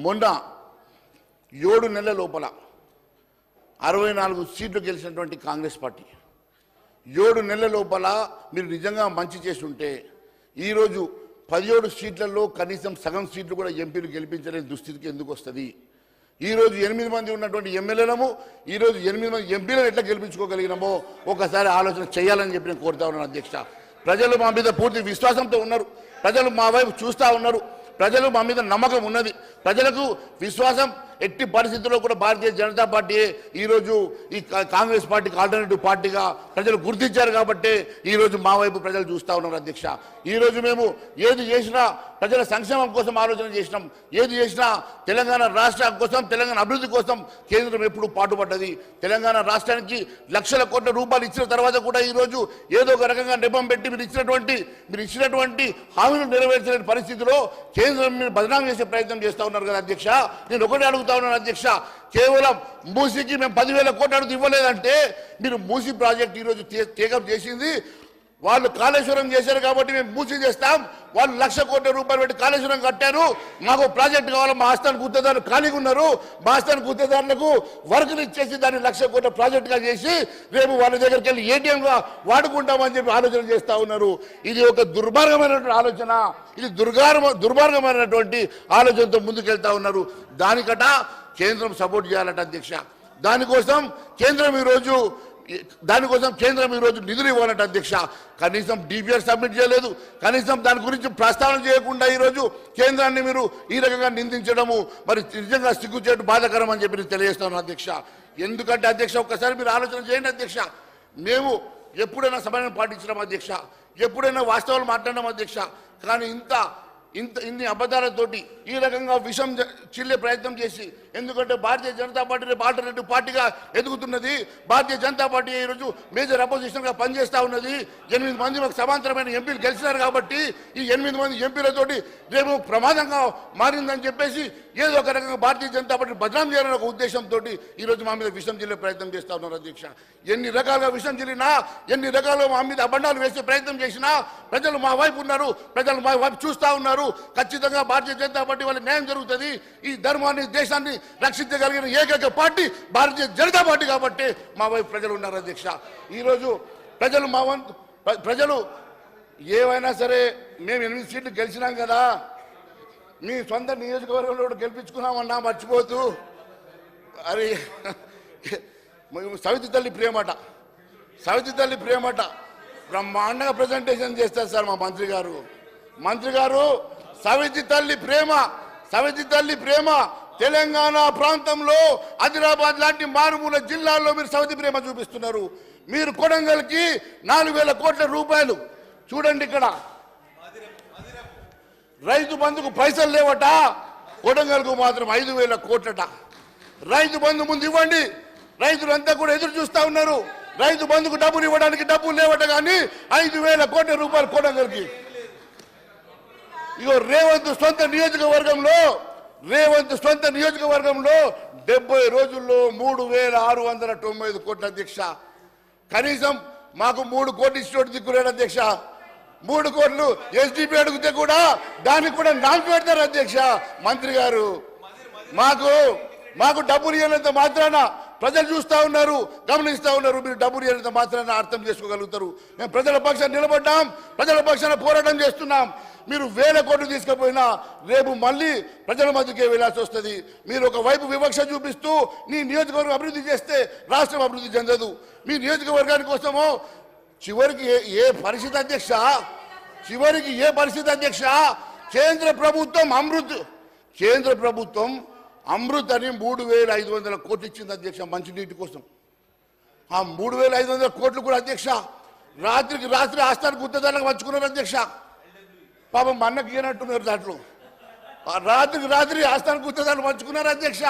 మొన్న 7 నెలల లోపల 64 సీట్లు గెలిచినటువంటి కాంగ్రెస్ పార్టీ 7 నెలల లోపల మీరు నిజంగా మంచి చేసి ఉంటే ఈరోజు 17 సీట్లలో కనీసం సగం సీట్లు కూడా ఎంపీలు గెలిపించలేని దుస్థితికి ఎందుకు వస్తుంది? ఈరోజు 8 మంది ఉన్నటువంటి ఎమ్మెల్యేలము ఈరోజు 8 మంది ఎంపీలను ఎట్లా గెలిపించుకోగలిగినామో ఒకసారి ఆలోచన చేయాలని చెప్పి నేను కోరుతా ఉన్నాను అధ్యక్ష. ప్రజలు మా మీద పూర్తి విశ్వాసంతో ఉన్నారు. ప్రజలు మా వైపు చూస్తూ ఉన్నారు. ప్రజలు మా మీద నమ్మకం ఉన్నది. ప్రజలకు విశ్వాసం ఎట్టి పరిస్థితుల్లో కూడా భారతీయ జనతా పార్టీ ఈరోజు ఈ కాంగ్రెస్ పార్టీకి ఆల్టర్నేటివ్ పార్టీగా ప్రజలు గుర్తించారు కాబట్టి ఈరోజు మా వైపు ప్రజలు చూస్తూ ఉన్నారు అధ్యక్ష. ఈరోజు మేము ఏది చేసినా ప్రజల సంక్షేమం కోసం ఆలోచన చేసినాం. ఏది చేసినా తెలంగాణ రాష్ట్రం కోసం, తెలంగాణ అభివృద్ధి కోసం కేంద్రం ఎప్పుడు పాటుపడ్డది. తెలంగాణ రాష్ట్రానికి లక్షల కోట్ల రూపాయలు ఇచ్చిన తర్వాత కూడా ఈరోజు ఏదో ఒక రకంగా నెపం పెట్టి మీరు ఇచ్చినటువంటి హామీలు నెరవేర్చలేని పరిస్థితిలో కేంద్రం మీరు బదనాం చేసే ప్రయత్నం చేస్తూ ఉన్నారు కదా అధ్యక్ష. నేను ఒకటే అడుగుతా ఉన్నాను అధ్యక్ష, కేవలం మూసీకి మేము 10,000 కోట్ల అడుగు ఇవ్వలేదంటే మీరు మూసీ ప్రాజెక్ట్ ఈరోజు టేకప్ చేసింది వాళ్ళు కాళేశ్వరం చేశారు కాబట్టి మేము మూసీ చేస్తాం. వాళ్ళు 1,00,000 కోట్ల రూపాయలు పెట్టి కాళేశ్వరం కట్టారు. మాకు ప్రాజెక్ట్ కావాలి, మా ఆస్థాన గుత్తేదారులు ఖాళీగా ఉన్నారు. మా ఆస్థాన గుత్తేదారులకు వర్కులు ఇచ్చేసి దాన్ని 1,00,000 కోట్ల ప్రాజెక్టుగా చేసి రేపు వాళ్ళ దగ్గరికి వెళ్ళి ఏటీఎంగా వాడుకుంటామని చెప్పి ఆలోచన చేస్తూ ఉన్నారు. ఇది ఒక దుర్మార్గమైనటువంటి ఆలోచన. ఇది దుర్మార్గమైనటువంటి ఆలోచనతో ముందుకెళ్తా ఉన్నారు. దానికట కేంద్రం సపోర్ట్ చేయాలట అధ్యక్ష. దానికోసం కేంద్రం ఈరోజు నిధులు ఇవ్వాలంట అధ్యక్ష. కనీసం డిపిఆర్ సబ్మిట్ చేయలేదు. కనీసం దాని గురించి ప్రస్తావన చేయకుండా ఈరోజు కేంద్రాన్ని మీరు ఈ రకంగా నిందించడము మరి నిజంగా సిగ్గుచేటు బాధాకరం అని చెప్పి నేను తెలియజేస్తాను అధ్యక్ష. ఎందుకంటే అధ్యక్ష ఒక్కసారి మీరు ఆలోచన చేయండి అధ్యక్ష. మేము ఎప్పుడైనా సమయం పాటించడం అధ్యక్ష, ఎప్పుడైనా వాస్తవాలు మాట్లాడడం అధ్యక్ష. కానీ ఇన్ని అబద్ధాలతోటి ఈ రకంగా విషం చిల్లే ప్రయత్నం చేసి, ఎందుకంటే భారతీయ జనతా పార్టీ రేపు ఆల్టర్నేటివ్ పార్టీగా ఎదుగుతున్నది. భారతీయ జనతా పార్టీ ఈరోజు మేజర్ అపోజిషన్గా పనిచేస్తూ ఉన్నది. 8 మంది మాకు సమాంతరమైన ఎంపీలు గెలిచినారు కాబట్టి ఈ 8 మంది ఎంపీలతోటి రేపు ప్రమాదంగా మారిందని చెప్పేసి ఏదో ఒక రకంగా భారతీయ జనతా పార్టీ బదనాం చేయాలనే ఒక ఉద్దేశంతో ఈరోజు మా మీద విషం చిల్లే ప్రయత్నం చేస్తూ ఉన్నారు అధ్యక్ష. ఎన్ని రకాలుగా విషం చిల్లినా, ఎన్ని రకాలుగా మా మీద అబండాలు వేసే ప్రయత్నం చేసినా ప్రజలు మా వైపు ఉన్నారు. ప్రజలు మా వైపు చూస్తూ ఉన్నారు. ఖచ్చితంగా భారతీయ జనతా పార్టీ వాళ్ళ న్యాయం జరుగుతుంది. ఈ ధర్మాన్ని, దేశాన్ని రక్షించగలిగిన ఏకైక పార్టీ భారతీయ జనతా పార్టీ కాబట్టి మా వైపు ప్రజలు ఉన్నారు అధ్యక్ష. ఈరోజు ప్రజలు ఏవైనా సరే మేము 8 సీట్లు గెలిచినాం కదా, మీ సొంత నియోజకవర్గంలో గెలిపించుకున్నామన్నా మర్చిపోతూ అరే సవితి తల్లి ప్రేమట బ్రహ్మాండంగా ప్రజెంటేషన్ చేస్తారు సార్ మా మంత్రి గారు. సవితి తల్లి ప్రేమ తెలంగాణ ప్రాంతంలో ఆదిలాబాద్ లాంటి మారుమూల జిల్లాల్లో మీరు సవితి ప్రేమ చూపిస్తున్నారు. మీరు కొడంగల్కి 4,000 కోట్ల రూపాయలు చూడండి. ఇక్కడ రైతు బంధుకు పైసలు లేవట, కొడంగల్కు మాత్రం 5,000 కోట్లట. రైతు బంధు ముందు ఇవ్వండి. రైతులంతా కూడా ఎదురు చూస్తూ ఉన్నారు. రైతు బంధుకు డబ్బులు ఇవ్వడానికి డబ్బులు లేవట, కానీ 5,000 కోట్ల రూపాయలు కొడంగల్కి. ఇగో రేవంత్ సొంత నియోజకవర్గంలో 70 రోజుల్లో 3,695 కోట్ల అధ్యక్ష. కనీసం మాకు 3 కోట్లు ఇచ్చినోటి దిక్కులేడు అధ్యక్ష. 3 కోట్లు ఎస్డిపి అడిగితే కూడా దానికి కూడా నాలుగు పెడతారు అధ్యక్ష. మంత్రి గారు మాకు డబ్బులు ఇవ్వనంత మాత్రాన ప్రజలు చూస్తూ ఉన్నారు, గమనిస్తూ ఉన్నారు. మీరు డబ్బులు ఇవ్వనంత మాత్రాన అర్థం చేసుకోగలుగుతారు. మేము ప్రజల పక్షాన నిలబడ్డాం, ప్రజల పక్షాన పోరాటం చేస్తున్నాం. మీరు 1,000 కోట్లు తీసుకుపోయినా రేపు మళ్ళీ ప్రజల మధ్యకే వెళ్ళాల్సి వస్తుంది. మీరు ఒకవైపు వివక్ష చూపిస్తూ నీ నియోజకవర్గం అభివృద్ధి చేస్తే రాష్ట్రం అభివృద్ధి చెందదు. మీ నియోజకవర్గాని కోసమో చివరికి ఏ పరిస్థితి అధ్యక్ష, కేంద్ర ప్రభుత్వం అమృత్ అని 3,500 కోట్లు ఇచ్చింది అధ్యక్ష మంచినీటి కోసం. ఆ 3,500 కోట్లు కూడా అధ్యక్ష రాత్రికి రాత్రి ఆస్థాన గుత్తేదారులకు పంచుకున్నారు అధ్యక్ష. పాపం మన్నకి ఇవ్వనట్టున్నారు. దాంట్లో రాత్రికి రాత్రి ఆస్థాన గుత్తేదారులు పంచుకున్నారు అధ్యక్ష.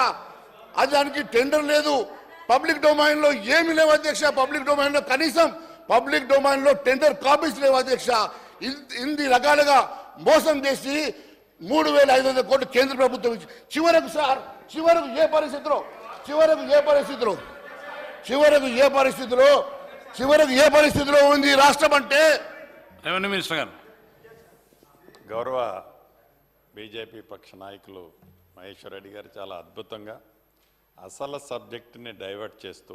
అది దానికి టెండర్ లేదు, పబ్లిక్ డొమైన్లో ఏమీ లేవు అధ్యక్ష. పబ్లిక్ డొమైన్లో టెండర్ కాపీస్ లేవు అధ్యక్ష. ఇన్ని రకాలుగా మోసం చేసి 3,500 కోట్లు కేంద్ర ప్రభుత్వం ఇచ్చి చివరకు ఏ పరిస్థితిలో ఉంది రాష్ట్రం అంటే. మినిస్టర్ గారు, గౌరవ బీజేపీ పక్ష నాయకులు మహేశ్వర్ రెడ్డి గారు చాలా అద్భుతంగా అసలు సబ్జెక్టుని డైవర్ట్ చేస్తూ